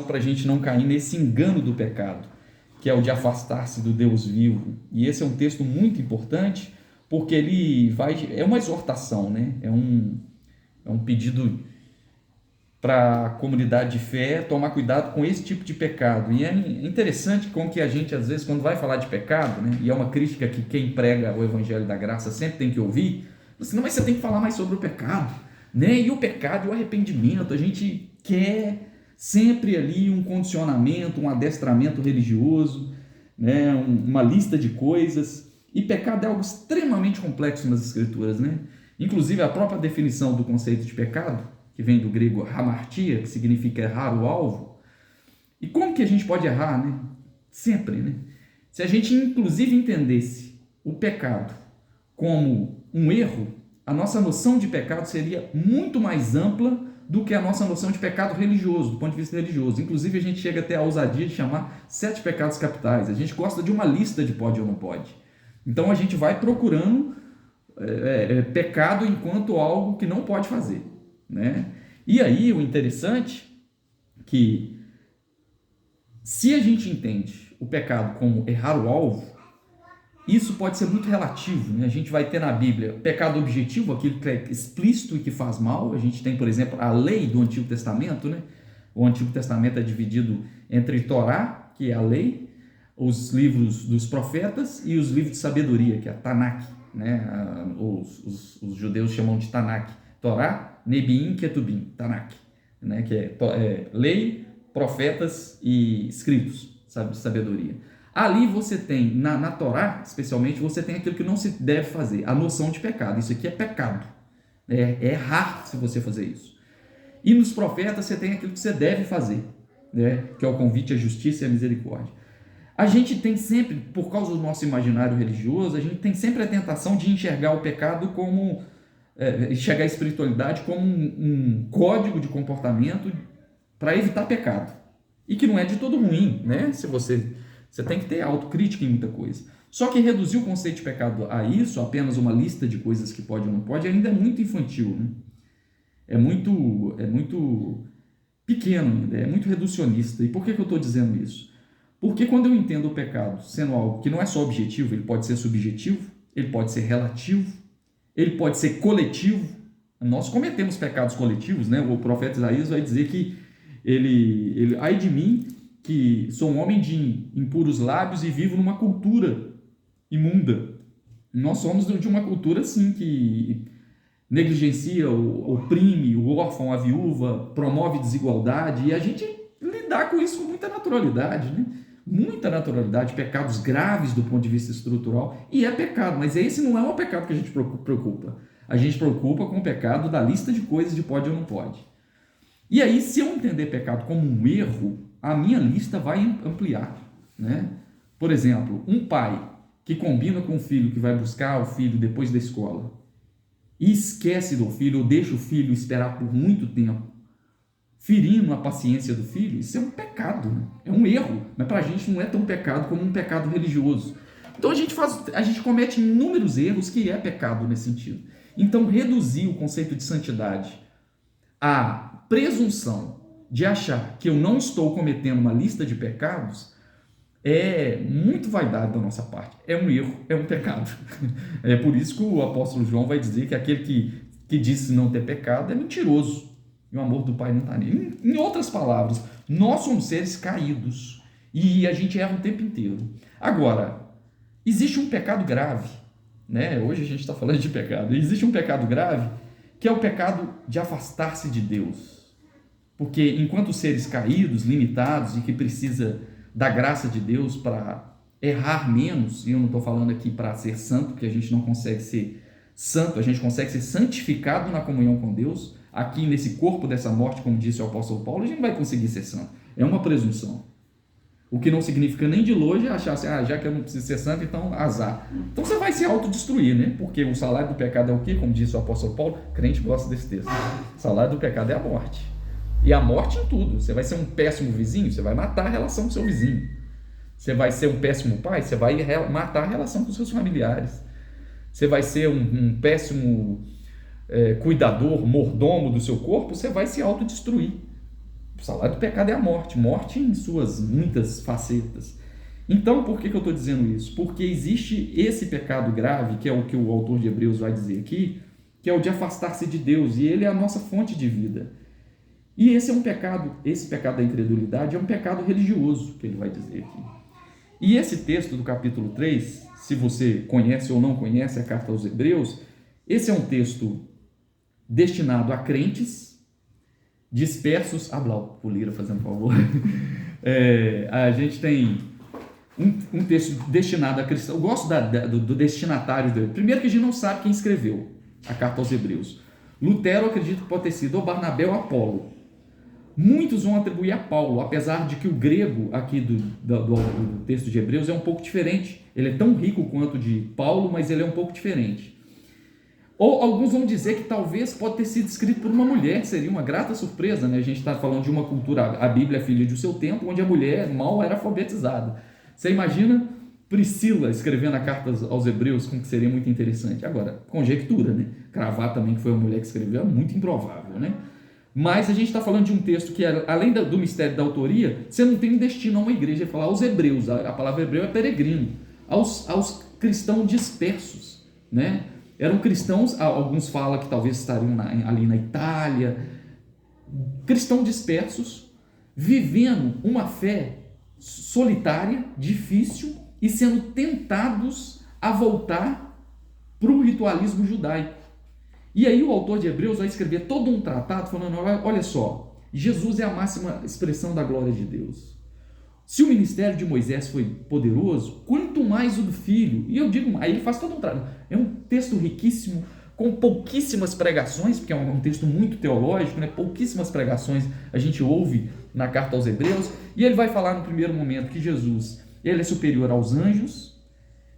para a gente não cair nesse engano do pecado, que é o de afastar-se do Deus vivo. E esse é um texto muito importante, porque é uma exortação, né? É um pedido para a comunidade de fé tomar cuidado com esse tipo de pecado. E é interessante como que a gente, às vezes, quando vai falar de pecado, né? E é uma crítica que quem prega o Evangelho da Graça sempre tem que ouvir, assim, não, mas você tem que falar mais sobre o pecado, né? E o pecado e o arrependimento, a gente quer sempre ali um condicionamento, um adestramento religioso, né? Uma lista de coisas. E pecado é algo extremamente complexo nas Escrituras, né? Inclusive, a própria definição do conceito de pecado, que vem do grego hamartia, que significa errar o alvo. E como que a gente pode errar, né? Sempre, né? Se a gente, inclusive, entendesse o pecado como um erro, a nossa noção de pecado seria muito mais ampla do que a nossa noção de pecado religioso, do ponto de vista religioso. Inclusive, a gente chega até a ousadia de chamar 7 pecados capitais. A gente gosta de uma lista de pode ou não pode. Então, a gente vai procurando pecado enquanto algo que não pode fazer, né? E aí, o interessante é que, se a gente entende o pecado como errar o alvo, isso pode ser muito relativo, né? A gente vai ter na Bíblia pecado objetivo, aquilo que é explícito e que faz mal. A gente tem, por exemplo, a lei do Antigo Testamento, né? O Antigo Testamento é dividido entre Torá, que é a lei, os livros dos profetas e os livros de sabedoria, que é a Tanakh, né? Os judeus chamam de Tanakh. Torá, Nebiim, Ketubim, Tanakh, né? Que é lei, profetas e escritos, sabe, de sabedoria. Ali você tem, na Torá, especialmente, você tem aquilo que não se deve fazer, a noção de pecado. Isso aqui é pecado. É errar se você fazer isso. E nos profetas você tem aquilo que você deve fazer, né? Que é o convite à justiça e à misericórdia. A gente tem sempre, por causa do nosso imaginário religioso, a gente tem sempre a tentação de enxergar o pecado como, enxergar a espiritualidade como um código de comportamento para evitar pecado. E que não é de todo ruim, né? Se você tem que ter autocrítica em muita coisa. Só que reduzir o conceito de pecado a isso, apenas uma lista de coisas que pode ou não pode, ainda é muito infantil, né? É muito pequeno ainda, é muito reducionista. E por que eu estou dizendo isso? Porque quando eu entendo o pecado sendo algo que não é só objetivo, ele pode ser subjetivo, ele pode ser relativo, ele pode ser coletivo. Nós cometemos pecados coletivos, né? O profeta Isaías vai dizer que ai de mim, que sou um homem de impuros lábios e vivo numa cultura imunda. Nós somos de uma cultura, assim, que negligencia, oprime o órfão, a viúva, promove desigualdade, e a gente lidar com isso com muita naturalidade, né? Muita naturalidade, pecados graves do ponto de vista estrutural, e é pecado, mas esse não é o pecado que a gente preocupa. A gente preocupa com o pecado da lista de coisas de pode ou não pode. E aí, se eu entender pecado como um erro, a minha lista vai ampliar, né? Por exemplo, um pai que combina com o filho que vai buscar o filho depois da escola e esquece do filho, ou deixa o filho esperar por muito tempo, ferindo a paciência do filho, isso é um pecado, né? É um erro, mas para a gente não é tão pecado como um pecado religioso. Então a gente comete inúmeros erros que é pecado nesse sentido. Então, reduzir o conceito de santidade à presunção de achar que eu não estou cometendo uma lista de pecados é muito vaidade da nossa parte. É um erro, é um pecado. É por isso que o apóstolo João vai dizer que aquele que diz não ter pecado é mentiroso. E o amor do Pai não está nele. Em outras palavras, nós somos seres caídos e a gente erra o tempo inteiro. Agora, existe um pecado grave, né? Hoje a gente está falando de pecado. Existe um pecado grave que é o pecado de afastar-se de Deus. Porque enquanto seres caídos, limitados e que precisa da graça de Deus para errar menos, e eu não estou falando aqui para ser santo, porque a gente não consegue ser santo, a gente consegue ser santificado na comunhão com Deus, aqui nesse corpo dessa morte, como disse o apóstolo Paulo, a gente não vai conseguir ser santo. É uma presunção. O que não significa nem de longe achar assim, já que eu não preciso ser santo, então azar. Então você vai se autodestruir, né? Porque o salário do pecado é o quê? Como disse o apóstolo Paulo, crente gosta desse texto. O salário do pecado é a morte. E a morte em tudo. Você vai ser um péssimo vizinho, você vai matar a relação com seu vizinho. Você vai ser um péssimo pai, você vai matar a relação com seus familiares. Você vai ser um péssimo cuidador, mordomo do seu corpo, você vai se autodestruir. O salário do pecado é a morte, morte em suas muitas facetas. Então, por que eu estou dizendo isso? Porque existe esse pecado grave, que é o que o autor de Hebreus vai dizer aqui, que é o de afastar-se de Deus, e ele é a nossa fonte de vida. E esse é um pecado, esse pecado da incredulidade é um pecado religioso, que ele vai dizer aqui. E esse texto do capítulo 3, se você conhece ou não conhece a carta aos Hebreus, esse é um texto destinado a crentes dispersos. Blau, Polira, fazendo favor. A gente tem um texto destinado a cristãos. Eu gosto do destinatário dele. Primeiro que a gente não sabe quem escreveu a carta aos Hebreus. Lutero acredita que pode ter sido ou Barnabé ou Apolo. Muitos vão atribuir a Paulo, apesar de que o grego aqui do texto de Hebreus é um pouco diferente. Ele é tão rico quanto o de Paulo, mas ele é um pouco diferente. Ou alguns vão dizer que talvez pode ter sido escrito por uma mulher, seria uma grata surpresa, né? A gente está falando de uma cultura, a Bíblia é filha do seu tempo, onde a mulher mal era alfabetizada. Você imagina Priscila escrevendo a carta aos Hebreus, como que seria muito interessante. Agora, conjectura, né? Cravar também que foi uma mulher que escreveu é muito improvável, né? Mas a gente está falando de um texto que, além do mistério da autoria, você não tem um destino a uma igreja, é falar aos hebreus, a palavra hebreu é peregrino, aos cristãos dispersos, né? Eram cristãos, alguns falam que talvez estariam ali na Itália, cristãos dispersos, vivendo uma fé solitária, difícil, e sendo tentados a voltar para o ritualismo judaico. E aí o autor de Hebreus vai escrever todo um tratado falando, olha só, Jesus é a máxima expressão da glória de Deus. Se o ministério de Moisés foi poderoso, quanto mais o do Filho. E eu digo, aí ele faz todo um tratado. É um texto riquíssimo, com pouquíssimas pregações, porque é um texto muito teológico, né? Pouquíssimas pregações a gente ouve na carta aos Hebreus. E ele vai falar no primeiro momento que Jesus ele é superior aos anjos.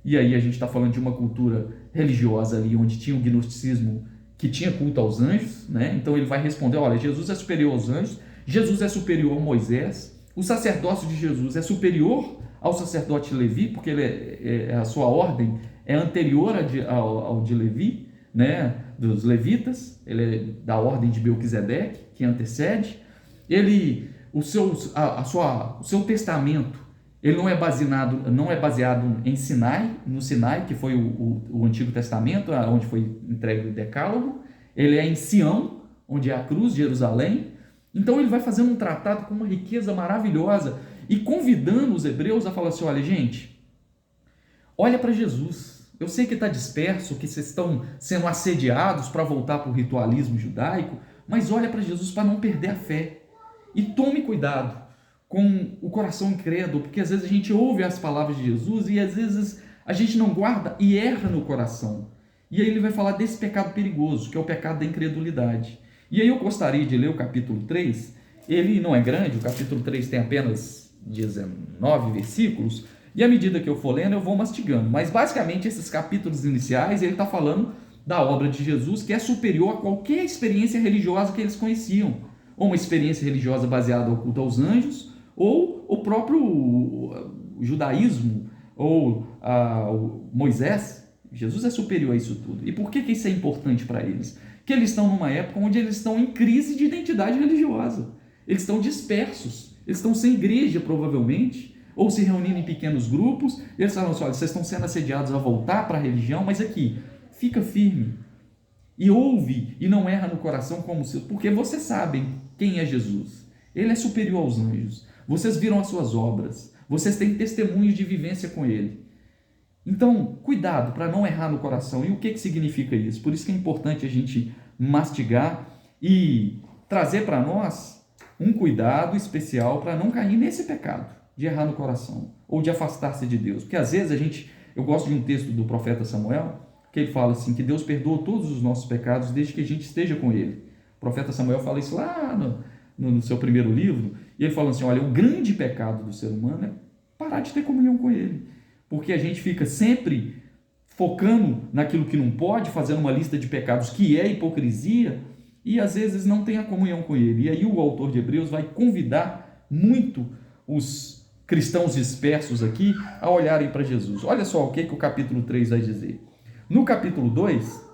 E aí a gente está falando de uma cultura religiosa ali, onde tinha o gnosticismo, que tinha culto aos anjos, né? Então ele vai responder, olha, Jesus é superior aos anjos, Jesus é superior a Moisés, o sacerdócio de Jesus é superior ao sacerdote de Levi, porque a sua ordem é anterior ao de Levi, né? Dos levitas, ele é da ordem de Melquisedeque, que antecede. O seu testamento, ele não é baseado em Sinai, no Sinai, que foi o Antigo Testamento, onde foi entregue o Decálogo. Ele é em Sião, onde é a cruz de Jerusalém. Então ele vai fazendo um tratado com uma riqueza maravilhosa e convidando os hebreus a falar assim, olha gente, olha para Jesus. Eu sei que está disperso, que vocês estão sendo assediados para voltar para o ritualismo judaico, mas olha para Jesus para não perder a fé. E tome cuidado com o coração incrédulo, porque às vezes a gente ouve as palavras de Jesus e às vezes a gente não guarda e erra no coração. E aí ele vai falar desse pecado perigoso, que é o pecado da incredulidade. E aí eu gostaria de ler o capítulo 3, ele não é grande, o capítulo 3 tem apenas 19 versículos, e à medida que eu for lendo eu vou mastigando, mas basicamente esses capítulos iniciais ele está falando da obra de Jesus, que é superior a qualquer experiência religiosa que eles conheciam, ou uma experiência religiosa baseada no culto aos anjos, ou o próprio judaísmo, ou Moisés. Jesus é superior a isso tudo. E por que isso é importante para eles? Que eles estão numa época onde eles estão em crise de identidade religiosa. Eles estão dispersos, eles estão sem igreja provavelmente, ou se reunindo em pequenos grupos. Eles falam assim, olha, vocês estão sendo assediados a voltar para a religião, mas aqui, fica firme. E ouve e não erra no coração, porque vocês sabem quem é Jesus. Ele é superior aos anjos. Vocês viram as suas obras. Vocês têm testemunhos de vivência com ele. Então, cuidado para não errar no coração. E o que significa isso? Por isso que é importante a gente mastigar e trazer para nós um cuidado especial para não cair nesse pecado de errar no coração ou de afastar-se de Deus. Porque às vezes eu gosto de um texto do profeta Samuel, que ele fala assim, que Deus perdoa todos os nossos pecados desde que a gente esteja com ele. O profeta Samuel fala isso lá no seu primeiro livro, e ele fala assim, olha, o grande pecado do ser humano é parar de ter comunhão com ele, porque a gente fica sempre focando naquilo que não pode, fazendo uma lista de pecados que é hipocrisia, e às vezes não tem a comunhão com ele. E aí o autor de Hebreus vai convidar muito os cristãos dispersos aqui a olharem para Jesus. Olha só o que o capítulo 3 vai dizer. No capítulo 2,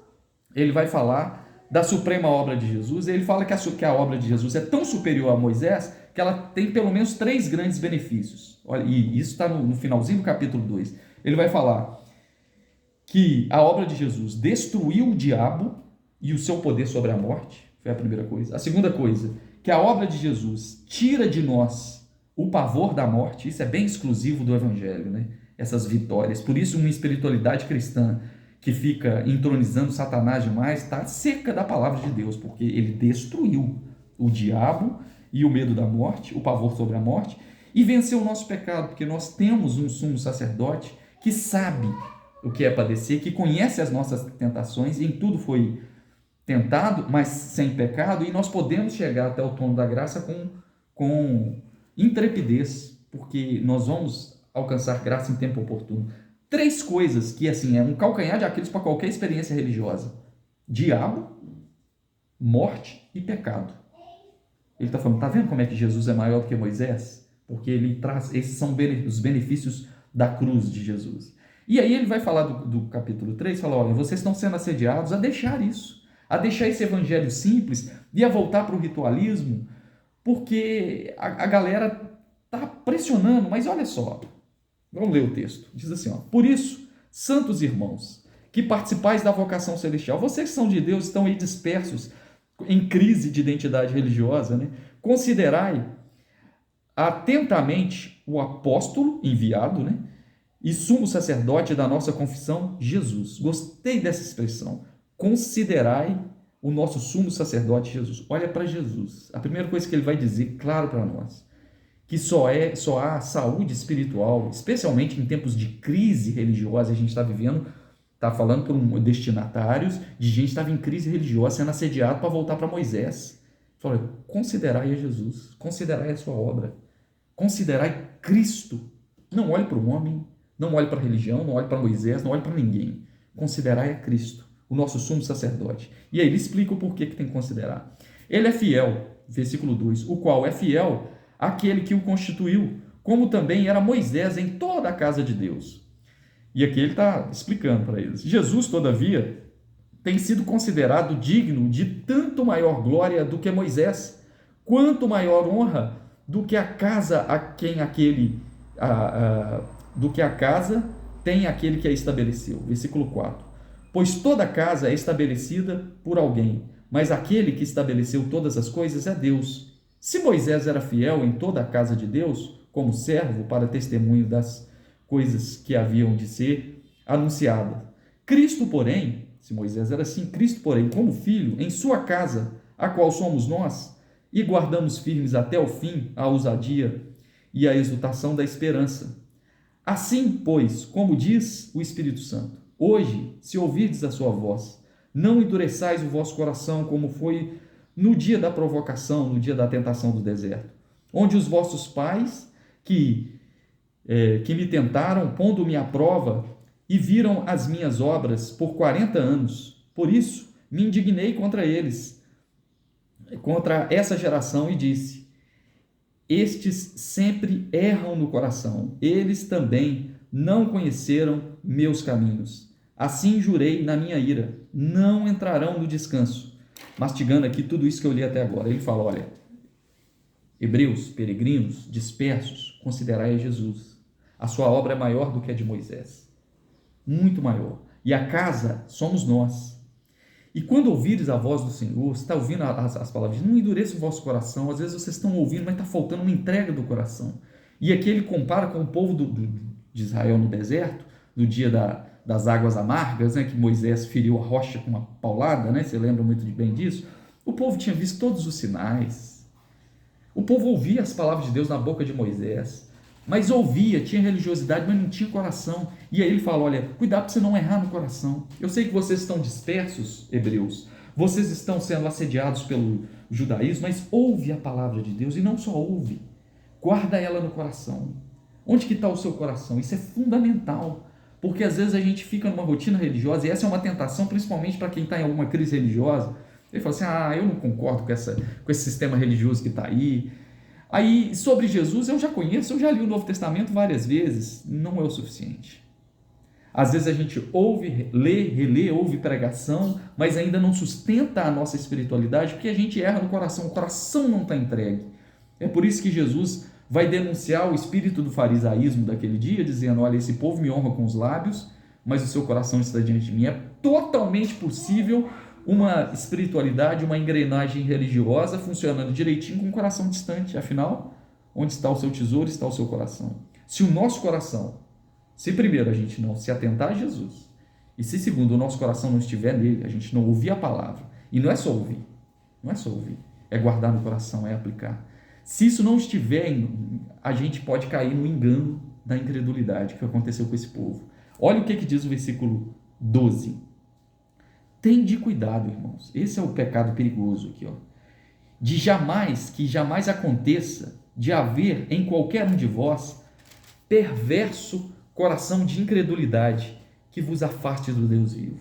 ele vai falar da suprema obra de Jesus. Ele fala que a obra de Jesus é tão superior a Moisés que ela tem pelo menos 3 grandes benefícios. Olha, e isso está no finalzinho do capítulo 2. Ele vai falar que a obra de Jesus destruiu o diabo e o seu poder sobre a morte. Foi a primeira coisa. A segunda coisa, que a obra de Jesus tira de nós o pavor da morte. Isso é bem exclusivo do Evangelho, né? Essas vitórias. Por isso, uma espiritualidade cristã que fica entronizando Satanás demais está seca da palavra de Deus, porque ele destruiu o diabo e o medo da morte, o pavor sobre a morte, e venceu o nosso pecado, porque nós temos um sumo sacerdote que sabe o que é padecer, que conhece as nossas tentações, e em tudo foi tentado, mas sem pecado, e nós podemos chegar até o trono da graça com intrepidez, porque nós vamos alcançar graça em tempo oportuno. 3 coisas que, assim, é um calcanhar de Aquiles para qualquer experiência religiosa: diabo, morte e pecado. Ele está falando, está vendo como é que Jesus é maior do que Moisés? Porque ele traz, esses são os benefícios da cruz de Jesus. E aí ele vai falar do capítulo 3, fala, olha, vocês estão sendo assediados a deixar isso, a deixar esse evangelho simples e a voltar para o ritualismo, porque a galera está pressionando. Mas olha só, vamos ler o texto. Diz assim, ó, por isso, santos irmãos, que participais da vocação celestial, vocês que são de Deus, estão aí dispersos, em crise de identidade religiosa, né? Considerai atentamente o apóstolo enviado, né? E sumo sacerdote da nossa confissão, Jesus. Gostei dessa expressão. Considerai o nosso sumo sacerdote, Jesus. Olha para Jesus. A primeira coisa que ele vai dizer, claro para nós, que só há saúde espiritual, especialmente em tempos de crise religiosa. A gente está vivendo, está falando por destinatários de gente que estava em crise religiosa, sendo assediado para voltar para Moisés. Fala, considerai a Jesus, considerai a sua obra, considerai Cristo. Não olhe para o homem, não olhe para a religião, não olhe para Moisés, não olhe para ninguém. Considerai a Cristo, o nosso sumo sacerdote. E aí ele explica o porquê que tem que considerar. Ele é fiel, versículo 2, o qual é fiel àquele que o constituiu, como também era Moisés em toda a casa de Deus. E aqui ele está explicando para eles. Jesus, todavia, tem sido considerado digno de tanto maior glória do que Moisés, quanto maior honra do que a casa do que a casa tem aquele que a estabeleceu. Versículo 4. Pois toda casa é estabelecida por alguém, mas aquele que estabeleceu todas as coisas é Deus. Se Moisés era fiel em toda a casa de Deus, como servo para testemunho das coisas que haviam de ser anunciadas, Cristo, porém, se Moisés era assim, Cristo, porém, como filho, em sua casa, a qual somos nós, e guardamos firmes até o fim a ousadia e a exultação da esperança. Assim, pois, como diz o Espírito Santo, hoje, se ouvirdes a sua voz, não endureçais o vosso coração, como foi no dia da provocação, no dia da tentação do deserto, onde os vossos pais, que me tentaram, pondo-me à prova, e viram as minhas obras por 40 anos. Por isso, me indignei contra eles, contra essa geração, e disse, estes sempre erram no coração, eles também não conheceram meus caminhos. Assim jurei na minha ira, não entrarão no descanso. Mastigando aqui tudo isso que eu li até agora, ele fala, olha, hebreus, peregrinos, dispersos, considerai a Jesus. A sua obra é maior do que a de Moisés, muito maior. E a casa somos nós. E quando ouvires a voz do Senhor, você está ouvindo as palavras, não endureça o vosso coração. Às vezes vocês estão ouvindo, mas está faltando uma entrega do coração. E aqui ele compara com o povo de Israel no deserto, no dia das águas amargas, né, que Moisés feriu a rocha com uma paulada, né, você lembra muito bem disso? O povo tinha visto todos os sinais. O povo ouvia as palavras de Deus na boca de Moisés, mas ouvia, tinha religiosidade, mas não tinha coração. E aí ele fala, olha, cuidado para você não errar no coração. Eu sei que vocês estão dispersos, hebreus, vocês estão sendo assediados pelo judaísmo, mas ouve a palavra de Deus, e não só ouve, guarda ela no coração. Onde que está o seu coração? Isso é fundamental, porque às vezes a gente fica numa rotina religiosa, e essa é uma tentação, principalmente para quem está em alguma crise religiosa. Ele fala assim, eu não concordo com esse sistema religioso que está aí. Aí, sobre Jesus, eu já conheço, eu já li o Novo Testamento várias vezes, não é o suficiente. Às vezes a gente ouve, lê, relê, ouve pregação, mas ainda não sustenta a nossa espiritualidade, porque a gente erra no coração, o coração não está entregue. É por isso que Jesus vai denunciar o espírito do farisaísmo daquele dia, dizendo: olha, esse povo me honra com os lábios, mas o seu coração está diante de mim. É totalmente possível uma espiritualidade, uma engrenagem religiosa funcionando direitinho com o coração distante. Afinal, onde está o seu tesouro, está o seu coração. Se o nosso coração, se primeiro a gente não se atentar a Jesus, e se segundo o nosso coração não estiver nele, a gente não ouvir a palavra, e não é só ouvir, é guardar no coração, é aplicar. Se isso não estiver, a gente pode cair no engano da incredulidade que aconteceu com esse povo. Olha o que diz o versículo 12. Tende cuidado, irmãos. Esse é o pecado perigoso aqui, ó. Que jamais aconteça de haver em qualquer um de vós perverso coração de incredulidade que vos afaste do Deus vivo.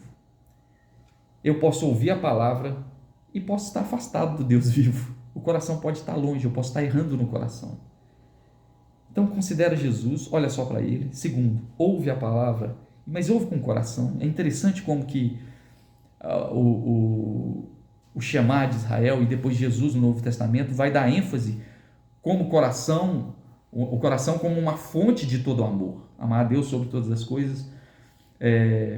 Eu posso ouvir a palavra e posso estar afastado do Deus vivo. O coração pode estar longe, eu posso estar errando no coração. Então considera Jesus, olha só para ele. Segundo, ouve a palavra, mas ouve com o coração. É interessante como que o Shema de Israel e depois Jesus no Novo Testamento vai dar ênfase como o coração como uma fonte de todo o amor. Amar a Deus sobre todas as coisas,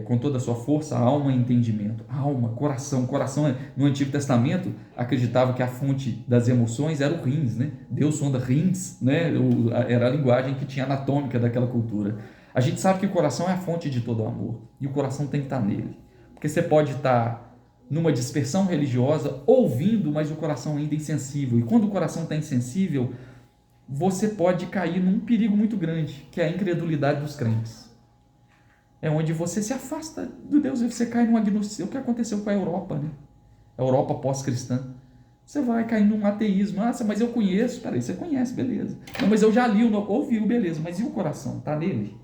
com toda a sua força, alma e entendimento. Alma, coração. Coração, no Antigo Testamento, acreditava que a fonte das emoções era o rins, né? Deus sonda rins, né? Era a linguagem que tinha anatômica daquela cultura. A gente sabe que o coração é a fonte de todo o amor, e o coração tem que estar nele. Porque você pode estar numa dispersão religiosa, ouvindo, mas o coração ainda é insensível. E quando o coração está insensível, você pode cair num perigo muito grande, que é a incredulidade dos crentes. É onde você se afasta do Deus e você cai num agnosticismo. O que aconteceu com a Europa, né? A Europa pós-cristã. Você vai cair num ateísmo. Ah, mas eu conheço. Peraí, você conhece, beleza. Não, mas eu já li, ouvi, beleza. Mas e o coração? Está nele?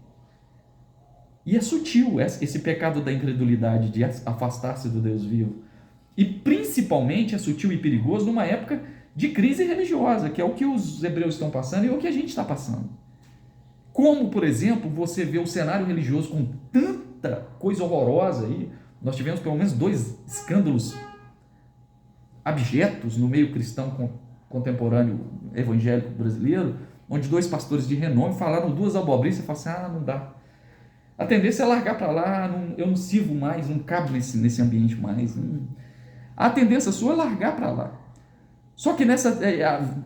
E é sutil esse pecado da incredulidade, de afastar-se do Deus vivo. E principalmente é sutil e perigoso numa época de crise religiosa, que é o que os hebreus estão passando e é o que a gente está passando. Como, por exemplo, você vê o cenário religioso com tanta coisa horrorosa aí. Nós tivemos pelo menos 2 escândalos abjetos no meio cristão contemporâneo evangélico brasileiro, onde 2 pastores de renome falaram 2 abobrinhas e você fala assim: não dá. A tendência é largar para lá, eu não sirvo mais, não cabo nesse ambiente mais. A tendência sua é largar para lá. Só que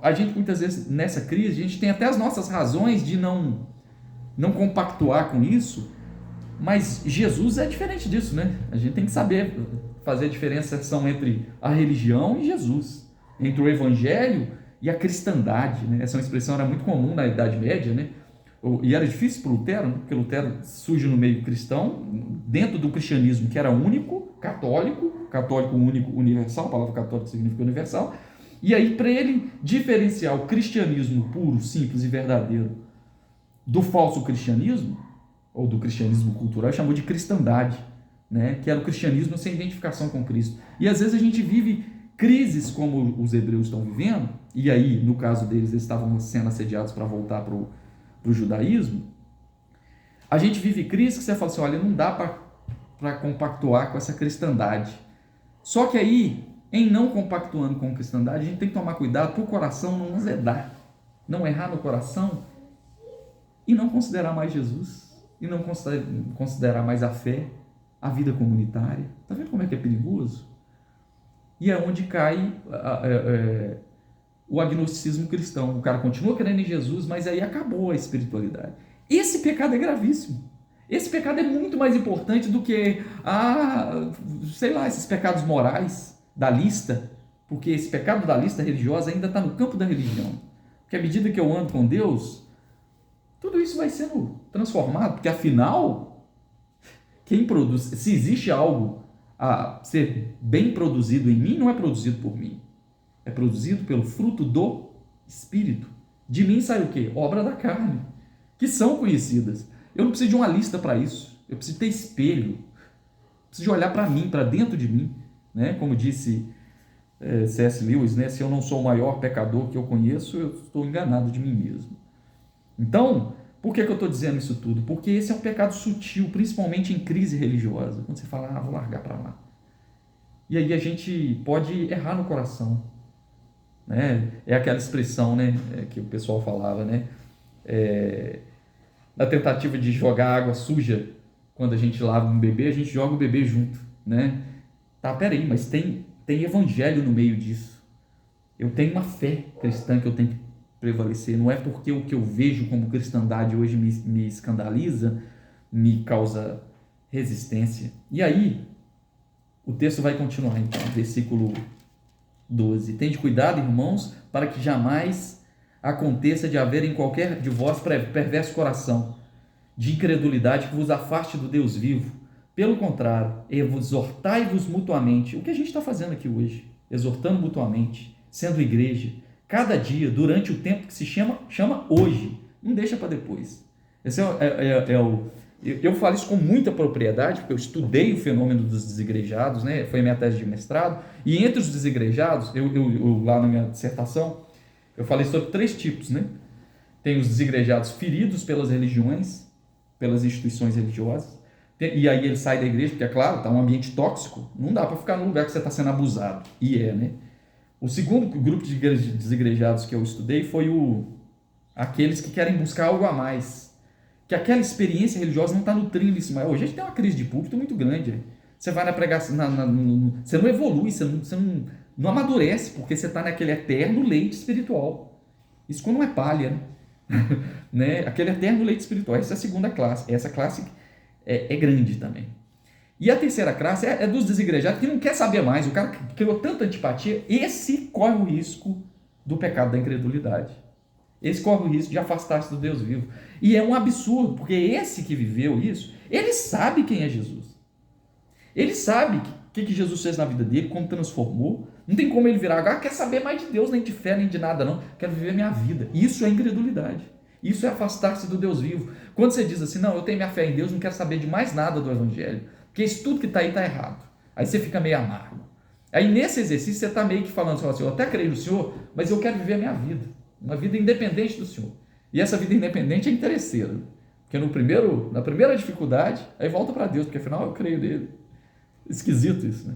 a gente muitas vezes, nessa crise, a gente tem até as nossas razões de não compactuar com isso, mas Jesus é diferente disso, né? A gente tem que saber fazer a diferenciação entre a religião e Jesus, entre o evangelho e a cristandade, né? Essa é uma expressão era muito comum na Idade Média, né? E era difícil para Lutero, né? Porque Lutero surge no meio cristão, dentro do cristianismo que era único, católico único, universal, a palavra católico significa universal, e aí para ele diferenciar o cristianismo puro, simples e verdadeiro do falso cristianismo, ou do cristianismo cultural, ele chamou de cristandade, né? Que era o cristianismo sem identificação com Cristo. E às vezes a gente vive crises como os hebreus estão vivendo, e aí no caso deles eles estavam sendo assediados para voltar para o judaísmo. A gente vive crises que você fala assim: olha, não dá para compactuar com essa cristandade. Só que aí, em não compactuando com a cristandade, a gente tem que tomar cuidado para o coração não azedar, não errar no coração e não considerar mais Jesus, e não considerar mais a fé, a vida comunitária. Está vendo como é que é perigoso? E é onde cai o agnosticismo cristão. O cara continua crendo em Jesus, mas aí acabou a espiritualidade. Esse pecado é gravíssimo. Esse pecado é muito mais importante do que, esses pecados morais da lista, porque esse pecado da lista religiosa ainda está no campo da religião. Porque à medida que eu ando com Deus, tudo isso vai sendo transformado, porque afinal, quem produz, se existe algo a ser bem produzido em mim, não é produzido por mim, é produzido pelo fruto do Espírito. De mim sai o quê? Obra da carne, que são conhecidas. Eu não preciso de uma lista para isso, eu preciso ter espelho, preciso de olhar para mim, para dentro de mim, né? Como disse C.S. Lewis, né? Se eu não sou o maior pecador que eu conheço, eu estou enganado de mim mesmo. Então, Por que eu estou dizendo isso tudo? Porque esse é um pecado sutil, principalmente em crise religiosa. Quando você fala, vou largar para lá. E aí a gente pode errar no coração. Né? É aquela expressão, né, que o pessoal falava, né? Na tentativa de jogar água suja, quando a gente lava um bebê, a gente joga o bebê junto. Né? Tá, peraí, mas tem evangelho no meio disso. Eu tenho uma fé cristã que eu tenho que prevalecer. Não é porque o que eu vejo como cristandade hoje me escandaliza, me causa resistência. E aí, o texto vai continuar, então, versículo 12. Tende cuidado, irmãos, para que jamais aconteça de haver em qualquer de vós perverso coração, de incredulidade, que vos afaste do Deus vivo. Pelo contrário, exortai-vos mutuamente. O que a gente está fazendo aqui hoje? Exortando mutuamente, sendo igreja, cada dia, durante o tempo que se chama hoje. Não deixa para depois. Esse eu falo isso com muita propriedade, porque eu estudei o fenômeno dos desigrejados, né? Foi a minha tese de mestrado, e entre os desigrejados, eu lá na minha dissertação, eu falei sobre 3 tipos, né? Tem os desigrejados feridos pelas religiões, pelas instituições religiosas, e aí ele sai da igreja, porque é claro, está um ambiente tóxico, não dá para ficar no lugar que você está sendo abusado, né? O segundo grupo de desigrejados que eu estudei foi aqueles que querem buscar algo a mais, que aquela experiência religiosa não está nutrindo isso mais. Hoje a gente tem uma crise de púlpito muito grande. Você vai na pregação, você não evolui, você não amadurece, porque você está naquele eterno leite espiritual. Isso quando não é palha, né? Aquele eterno leite espiritual. Essa é a segunda classe. Essa classe é grande também. E a terceira classe é dos desigrejados, que não quer saber mais. O cara que criou tanta antipatia, esse corre o risco do pecado da incredulidade. Esse corre o risco de afastar-se do Deus vivo. E é um absurdo, porque esse que viveu isso, ele sabe quem é Jesus. Ele sabe o que Jesus fez na vida dele, como transformou. Não tem como ele virar agora, quer saber mais de Deus, nem de fé, nem de nada, não. Quero viver a minha vida. Isso é incredulidade. Isso é afastar-se do Deus vivo. Quando você diz assim, não, eu tenho minha fé em Deus, não quero saber de mais nada do Evangelho, porque isso tudo que está aí está errado. Aí você fica meio amargo. Aí nesse exercício você está meio que falando assim, eu até creio no Senhor, mas eu quero viver a minha vida. Uma vida independente do Senhor. E essa vida independente é interesseira. Porque na primeira dificuldade, aí volta para Deus, porque afinal eu creio nele. Esquisito isso, né?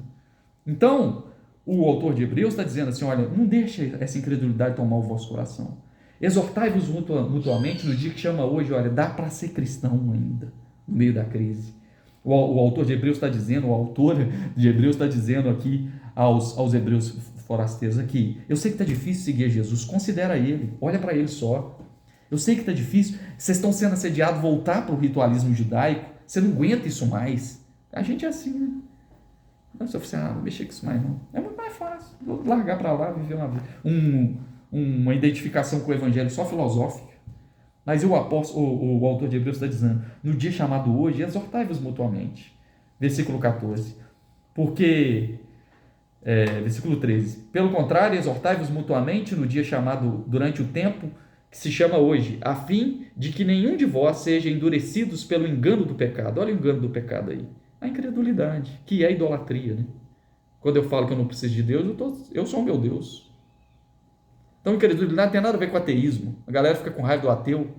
Então, o autor de Hebreus está dizendo assim, olha, não deixe essa incredulidade tomar o vosso coração. Exortai-vos mutuamente no dia que chama hoje, olha, dá para ser cristão ainda, no meio da crise. O autor de Hebreus está dizendo, aqui aos hebreus forasteiros aqui, eu sei que está difícil seguir a Jesus, considera ele, olha para ele só. Eu sei que está difícil, vocês estão sendo assediados, voltar para o ritualismo judaico, você não aguenta isso mais. A gente é assim, né? Não, se eu falar, não mexer com isso mais não. É muito mais fácil, vou largar para lá, viver uma identificação com o evangelho só filosófica. Mas o autor de Hebreus está dizendo, no dia chamado hoje, exortai-vos mutuamente. Versículo 14. Versículo 13. Pelo contrário, exortai-vos mutuamente no dia chamado durante o tempo que se chama hoje, a fim de que nenhum de vós seja endurecidos pelo engano do pecado. Olha o engano do pecado aí. A incredulidade, que é a idolatria, né? Quando eu falo que eu não preciso de Deus, eu sou o meu Deus. Então, incredulidade não tem nada a ver com ateísmo. A galera fica com raiva do ateu.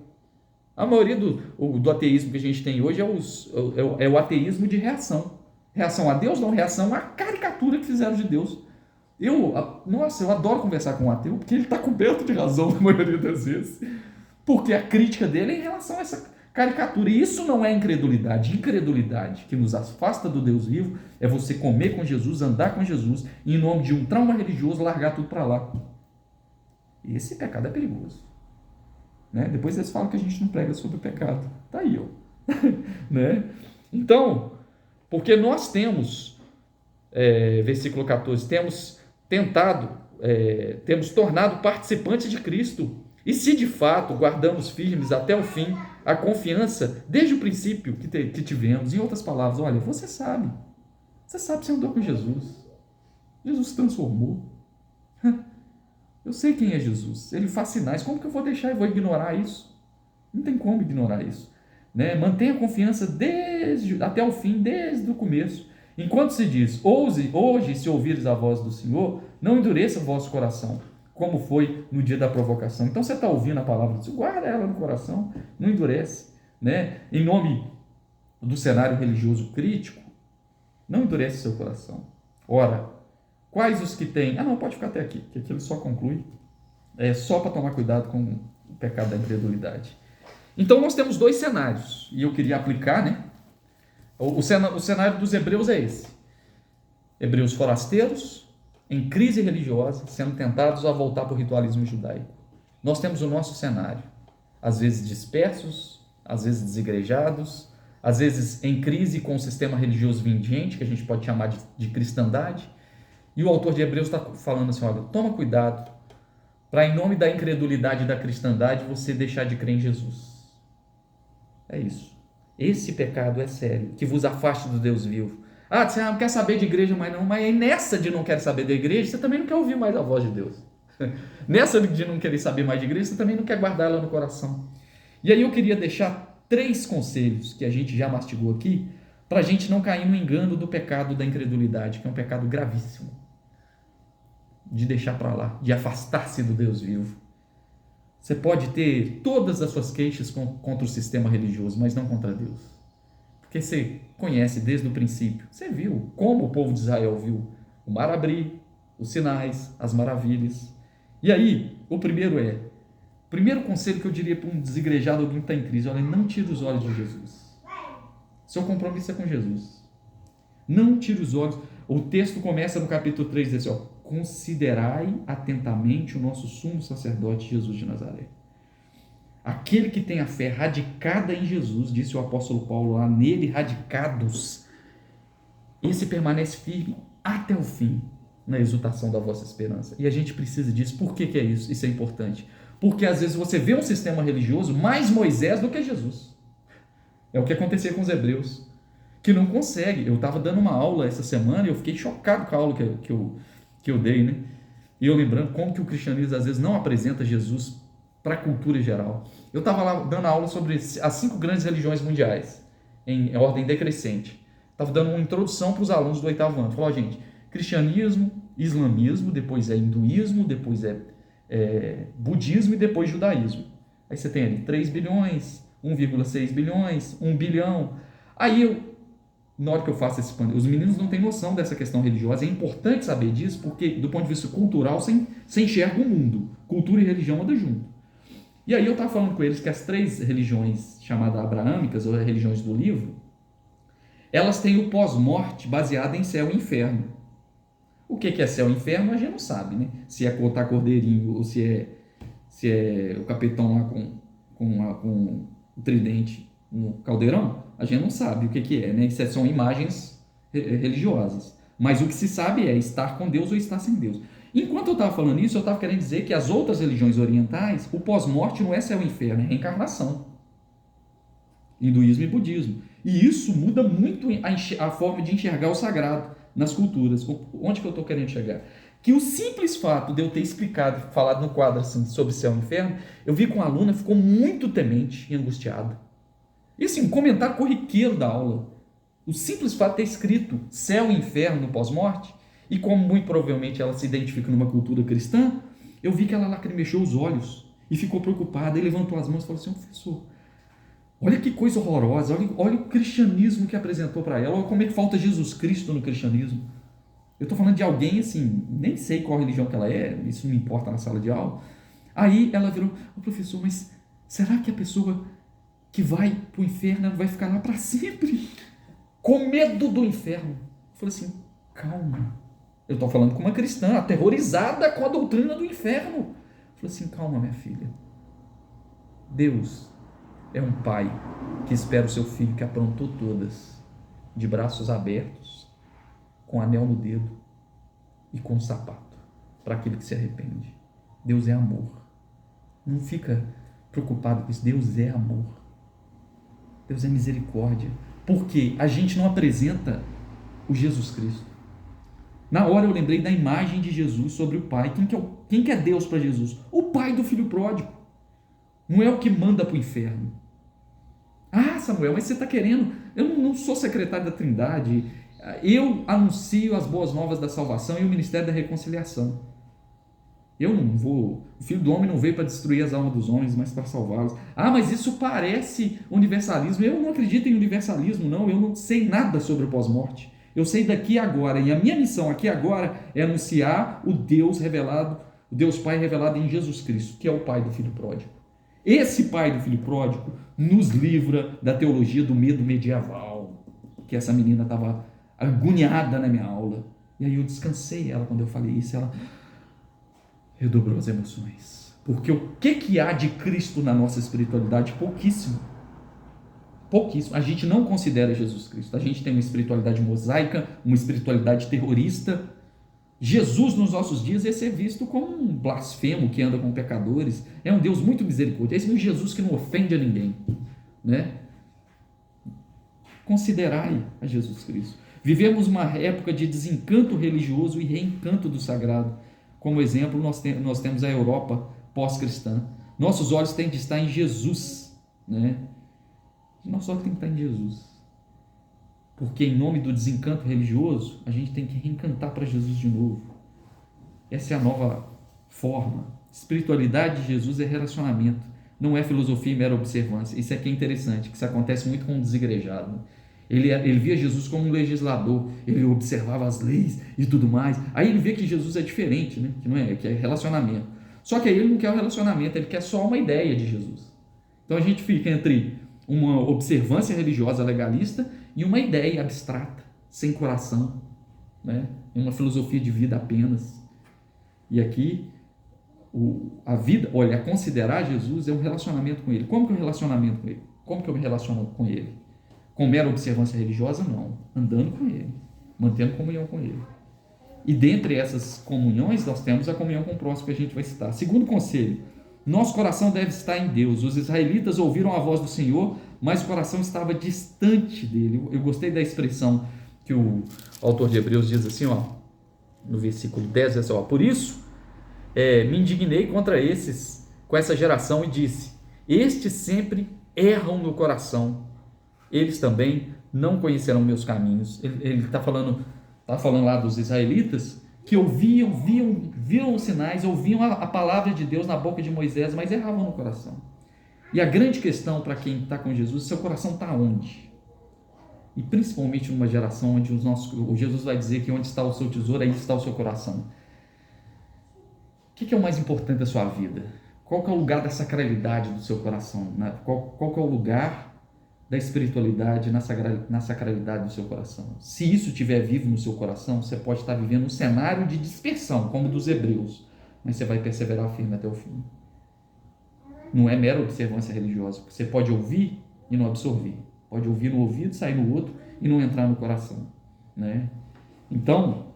A maioria do ateísmo que a gente tem hoje é o ateísmo de reação. Reação a Deus, não reação à caricatura que fizeram de Deus. Eu adoro conversar com um ateu, porque ele está coberto de razão na maioria das vezes. Porque a crítica dele é em relação a essa caricatura. E isso não é incredulidade. Incredulidade que nos afasta do Deus vivo é você comer com Jesus, andar com Jesus, e em nome de um trauma religioso largar tudo para lá. E esse pecado é perigoso. Né? Depois eles falam que a gente não prega sobre o pecado. Tá aí, ó. Né? Então, porque nós temos, versículo 14, temos tornado participantes de Cristo. E se de fato guardamos firmes até o fim a confiança desde o princípio que tivemos, em outras palavras, olha, você sabe que você andou com Jesus. Jesus se transformou. Eu sei quem é Jesus, ele faz sinais, como que eu vou deixar e vou ignorar isso? Não tem como ignorar isso. Né? Mantenha a confiança até o fim, desde o começo. Enquanto se diz, hoje se ouvires a voz do Senhor, não endureça o vosso coração, como foi no dia da provocação. Então você está ouvindo a palavra de Deus, guarda ela no coração, não endurece, né? Em nome do cenário religioso crítico, não endurece seu coração. Ora, quais os que têm... não, pode ficar até aqui, que aqui ele só conclui. É só para tomar cuidado com o pecado da incredulidade. Então nós temos dois cenários, e eu queria aplicar, né? O cenário dos hebreus é esse. Hebreus forasteiros, em crise religiosa, sendo tentados a voltar para o ritualismo judaico. Nós temos o nosso cenário, às vezes dispersos, às vezes desigrejados, às vezes em crise com o sistema religioso vingente, que a gente pode chamar de cristandade, e o autor de Hebreus está falando assim, olha, toma cuidado, para em nome da incredulidade e da cristandade, você deixar de crer em Jesus. É isso. Esse pecado é sério, que vos afaste do Deus vivo. Você não quer saber de igreja mais não, mas nessa de não querer saber da igreja, você também não quer ouvir mais a voz de Deus. Nessa de não querer saber mais de igreja, você também não quer guardar ela no coração. E aí eu queria deixar 3 conselhos que a gente já mastigou aqui, para a gente não cair no engano do pecado da incredulidade, que é um pecado gravíssimo. De deixar para lá, de afastar-se do Deus vivo. Você pode ter todas as suas queixas contra o sistema religioso, mas não contra Deus. Porque você conhece desde o princípio, você viu como o povo de Israel viu o mar abrir, os sinais, as maravilhas. E aí, o primeiro conselho que eu diria para um desigrejado, alguém que está em crise, olha, não tire os olhos de Jesus. Seu compromisso é com Jesus. Não tire os olhos. O texto começa no capítulo 3, diz assim, considerai atentamente o nosso sumo sacerdote Jesus de Nazaré. Aquele que tem a fé radicada em Jesus, disse o apóstolo Paulo lá, nele radicados, esse permanece firme até o fim, na exultação da vossa esperança. E a gente precisa disso. Por que é isso? Isso é importante. Porque às vezes você vê um sistema religioso mais Moisés do que Jesus. É o que acontecia com os hebreus, que não consegue. Eu estava dando uma aula essa semana e eu fiquei chocado com a aula que eu dei, né? E eu lembrando como que o cristianismo às vezes não apresenta Jesus para a cultura geral. Eu estava lá dando aula sobre as 5 grandes religiões mundiais, em ordem decrescente. Estava dando uma introdução para os alunos do 8º ano. Falou, gente, cristianismo, islamismo, depois é hinduísmo, depois é budismo e depois judaísmo. Aí você tem ali 3 bilhões, 1,6 bilhões, 1 bilhão. Aí na hora que eu faço esse panel, os meninos não têm noção dessa questão religiosa, é importante saber disso, porque do ponto de vista cultural você enxerga o mundo, cultura e religião andam junto. E aí eu estava falando com eles que as 3 religiões chamadas abraâmicas, ou religiões do livro, elas têm o pós-morte baseado em céu e inferno. O que é céu e inferno a gente não sabe, né? Se é cortar cordeirinho ou se é o capitão lá com o tridente no caldeirão, a gente não sabe o que é, né? Isso são imagens religiosas. Mas o que se sabe é estar com Deus ou estar sem Deus. Enquanto eu estava falando isso, eu estava querendo dizer que as outras religiões orientais, o pós-morte não é céu e inferno, é reencarnação. Hinduísmo e budismo. E isso muda muito a forma de enxergar o sagrado nas culturas. Onde que eu estou querendo chegar? Que o simples fato de eu ter explicado, falado no quadro assim, sobre céu e inferno, eu vi que uma aluna ficou muito temente e angustiada. E assim, um comentário corriqueiro da aula. O simples fato de ter escrito céu e inferno no pós-morte, e como muito provavelmente ela se identifica numa cultura cristã, eu vi que ela lacrimejou os olhos e ficou preocupada e levantou as mãos e falou assim, professor, olha que coisa horrorosa, olha o cristianismo que apresentou para ela, olha como é que falta Jesus Cristo no cristianismo. Eu estou falando de alguém assim, nem sei qual religião que ela é, isso não importa na sala de aula. Aí ela virou, professor, mas será que a pessoa que vai para o inferno ela vai ficar lá para sempre? Com medo do inferno. Eu falei assim, calma. Eu estou falando com uma cristã aterrorizada com a doutrina do inferno. Eu falei assim, calma, minha filha. Deus é um pai que espera o seu filho que aprontou todas, de braços abertos, com anel no dedo e com sapato, para aquele que se arrepende. Deus é amor. Não fica preocupado com isso. Deus é amor. Deus é misericórdia. Porque a gente não apresenta o Jesus Cristo. Na hora eu lembrei da imagem de Jesus sobre o Pai. Quem que é Deus para Jesus? O Pai do filho pródigo. Não é o que manda para o inferno. Samuel, mas você está querendo... Eu não sou secretário da Trindade. Eu anuncio as boas novas da salvação e o ministério da reconciliação. Eu não vou. O Filho do Homem não veio para destruir as almas dos homens, mas para salvá-los. Ah, mas isso parece universalismo. Eu não acredito em universalismo, não. Eu não sei nada sobre o pós-morte. Eu sei daqui e agora. E a minha missão aqui agora é anunciar o Deus revelado, o Deus Pai revelado em Jesus Cristo, que é o Pai do Filho Pródigo. Esse Pai do Filho Pródigo nos livra da teologia do medo medieval, que essa menina estava agoniada na minha aula. E aí eu descansei ela quando eu falei isso. Ela redobrou as emoções. Porque o que há de Cristo na nossa espiritualidade? Pouquíssimo. Pouquíssimo. A gente não considera Jesus Cristo. A gente tem uma espiritualidade mosaica, uma espiritualidade terrorista. Jesus nos nossos dias ia ser visto como um blasfemo que anda com pecadores. É um Deus muito misericordioso. É um Jesus que não ofende a ninguém, né? Considerai a Jesus Cristo. Vivemos uma época de desencanto religioso e reencanto do sagrado. Como exemplo, nós temos a Europa pós-cristã. Nossos olhos têm de estar em Jesus, né? Nossos olhos têm que estar em Jesus. Porque em nome do desencanto religioso, a gente tem que reencantar para Jesus de novo. Essa é a nova forma. Espiritualidade de Jesus é relacionamento. Não é filosofia e mera observância. Isso aqui é interessante, que isso acontece muito com o desigrejado. Ele via Jesus como um legislador, ele observava as leis e tudo mais. Aí ele vê que Jesus é diferente, né? Que é relacionamento. Só que aí ele não quer o relacionamento, ele quer só uma ideia de Jesus. Então a gente fica entre uma observância religiosa legalista e uma ideia abstrata, sem coração, né? Uma filosofia de vida apenas. E aqui a vida, olha, considerar Jesus é um relacionamento com ele. Como que é um relacionamento com ele? Como que eu me relaciono com ele? Com mera observância religiosa? Não. Andando com ele, mantendo comunhão com ele. E dentre essas comunhões, nós temos a comunhão com o próximo que a gente vai citar. Segundo conselho, nosso coração deve estar em Deus. Os israelitas ouviram a voz do Senhor, mas o coração estava distante dele. Eu gostei da expressão que o autor de Hebreus diz assim, ó, no versículo 10, assim, ó, por isso me indignei contra com essa geração e disse, estes sempre erram no coração, eles também não conhecerão meus caminhos. Ele está falando lá dos israelitas que viam os sinais, ouviam a palavra de Deus na boca de Moisés, mas erravam no coração. E a grande questão para quem está com Jesus, seu coração está onde? E principalmente numa geração onde o Jesus vai dizer que onde está o seu tesouro, aí está o seu coração. O que é o mais importante da sua vida? Qual que é o lugar da sacralidade do seu coração? Qual que é o lugar da espiritualidade na sacralidade do seu coração? Se isso estiver vivo no seu coração, você pode estar vivendo um cenário de dispersão, como o dos hebreus, mas você vai perseverar firme até o fim. Não é mera observância religiosa. Você pode ouvir e não absorver. Pode ouvir no ouvido, sair no outro e não entrar no coração, né? Então,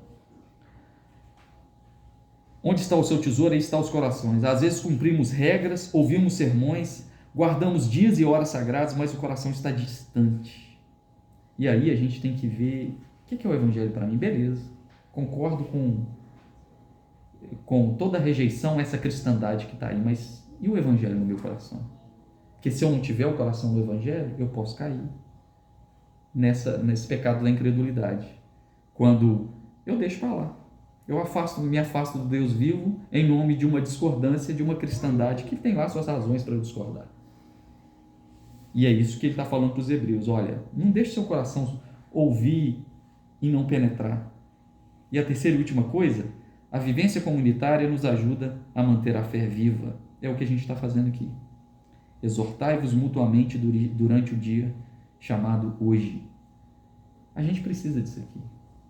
onde está o seu tesouro, aí está os corações. Às vezes cumprimos regras, ouvimos sermões, guardamos dias e horas sagradas, mas o coração está distante. E aí a gente tem que ver o que é o evangelho para mim. Beleza, concordo com toda a rejeição a essa cristandade que está aí, mas e o evangelho no meu coração? Porque se eu não tiver o coração no evangelho, eu posso cair nesse pecado da incredulidade. Quando eu deixo para lá, eu me afasto do Deus vivo em nome de uma discordância, de uma cristandade que tem lá suas razões para discordar. E é isso que ele está falando para os hebreus. Olha, não deixe seu coração ouvir e não penetrar. E a terceira e última coisa, a vivência comunitária nos ajuda a manter a fé viva. É o que a gente está fazendo aqui. Exortai-vos mutuamente durante o dia chamado hoje. A gente precisa disso aqui.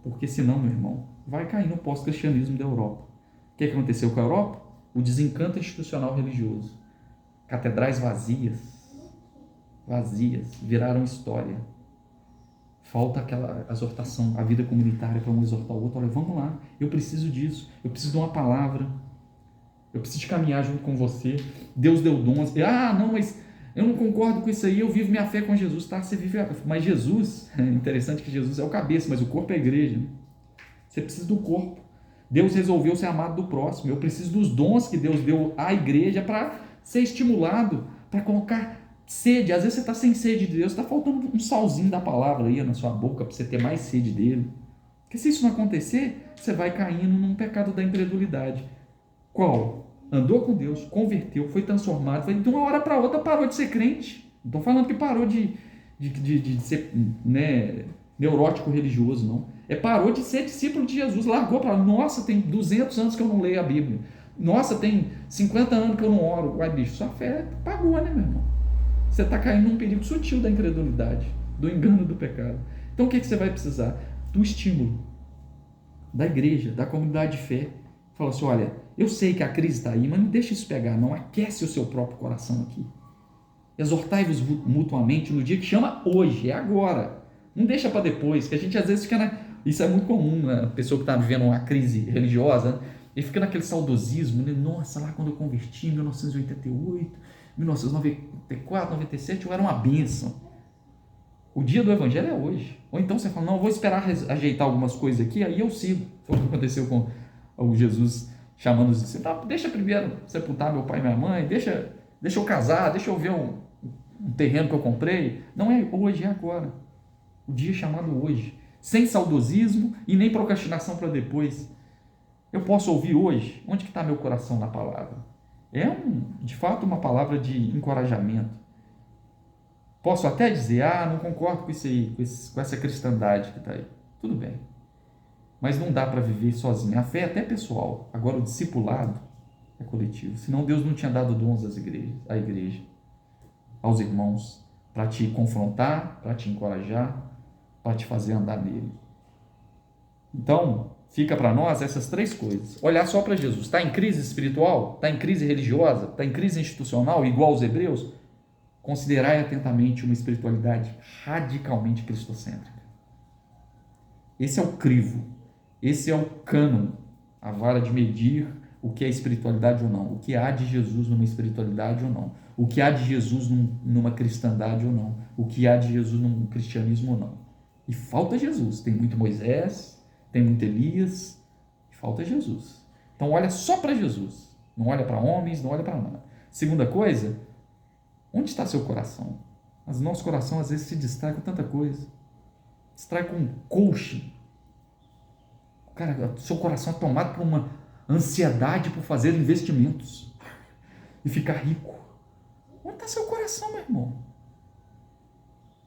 Porque senão, meu irmão, vai cair no pós-cristianismo da Europa. O que aconteceu com a Europa? O desencanto institucional religioso. Catedrais vazias, viraram história. Falta aquela exortação, a vida comunitária para um exortar o outro. Olha, vamos lá, eu preciso disso, eu preciso de uma palavra, eu preciso de caminhar junto com você. Deus deu dons. Não, mas eu não concordo com isso aí, eu vivo minha fé com Jesus. Tá, você vive, mas Jesus, é interessante que Jesus é o cabeça, mas o corpo é a igreja, né? Você precisa do corpo. Deus resolveu ser amado do próximo. Eu preciso dos dons que Deus deu à igreja para ser estimulado, para colocar sede. Às vezes você está sem sede de Deus, está faltando um salzinho da palavra aí na sua boca para você ter mais sede dele. Porque se isso não acontecer, você vai caindo num pecado da incredulidade. Qual? Andou com Deus, converteu, foi transformado, de uma hora para outra parou de ser crente. Não estou falando que parou de ser, né, neurótico religioso, não. Parou de ser discípulo de Jesus, largou para, nossa, tem 200 anos que eu não leio a Bíblia. Nossa, tem 50 anos que eu não oro. Uai, bicho, sua fé pagou, né, meu irmão? Você está caindo num perigo sutil da incredulidade, do engano do pecado. Então o que você vai precisar? Do estímulo da igreja, da comunidade de fé. Fala assim, olha, eu sei que a crise está aí, mas não deixa isso pegar, não. Aquece o seu próprio coração aqui. Exortai-vos mutuamente no dia que chama hoje, é agora. Não deixa para depois, que a gente às vezes fica Isso é muito comum, né? A pessoa que está vivendo uma crise religiosa, né? Ele fica naquele saudosismo, né? Nossa, lá quando eu converti, em 1988, 1994, 97, eu era uma bênção. O dia do evangelho é hoje. Ou então você fala, não, eu vou esperar ajeitar algumas coisas aqui, aí eu sigo. Foi o que aconteceu com o Jesus chamando os discípulos. Tá, deixa primeiro sepultar meu pai e minha mãe, deixa eu casar, deixa eu ver um terreno que eu comprei. Não é hoje, é agora. O dia é chamado hoje. Sem saudosismo e nem procrastinação para depois. Eu posso ouvir hoje? Onde que está meu coração na palavra? De fato, uma palavra de encorajamento. Posso até dizer, não concordo com isso aí, com essa cristandade que está aí. Tudo bem. Mas não dá para viver sozinho. A fé é até pessoal. Agora, o discipulado é coletivo. Senão Deus não tinha dado dons à igreja, aos irmãos, para te confrontar, para te encorajar, para te fazer andar nele. Então, fica para nós essas três coisas. Olhar só para Jesus. Está em crise espiritual? Está em crise religiosa? Está em crise institucional, igual aos hebreus? Considerai atentamente uma espiritualidade radicalmente cristocêntrica. Esse é o crivo. Esse é o cânon, a vara de medir o que é espiritualidade ou não. O que há de Jesus numa espiritualidade ou não. O que há de Jesus numa cristandade ou não. O que há de Jesus num cristianismo ou não. E falta Jesus. Tem muito Moisés, tem muito Elias, e falta Jesus. Então olha só para Jesus. Não olha para homens, não olha para nada. Segunda coisa, onde está seu coração? Mas nosso coração às vezes se distrai com tanta coisa. Distrai com coaching. Cara, seu coração é tomado por uma ansiedade por fazer investimentos e ficar rico. Onde está seu coração, meu irmão?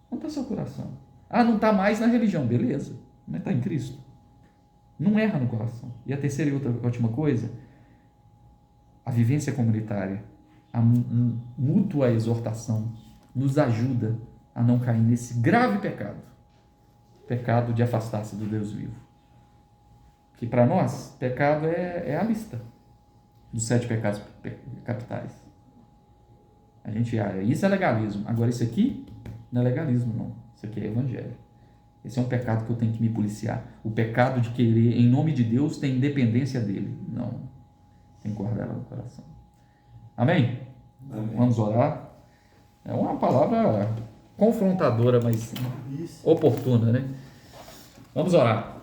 Onde está seu coração? Não está mais na religião, beleza, mas está em Cristo. Não erra no coração. E a terceira e última coisa, a vivência comunitária, a mútua exortação nos ajuda a não cair nesse grave pecado de afastar-se do Deus vivo. Que para nós, pecado é a lista dos 7 pecados capitais. Isso é legalismo. Agora, isso aqui não é legalismo, não. Isso aqui é evangelho. Esse é um pecado que eu tenho que me policiar. O pecado de querer, em nome de Deus, ter independência dele. Não. Tem que guardar ela no coração. Amém? Amém? Vamos orar. É uma palavra confrontadora, mas oportuna, né? Vamos orar.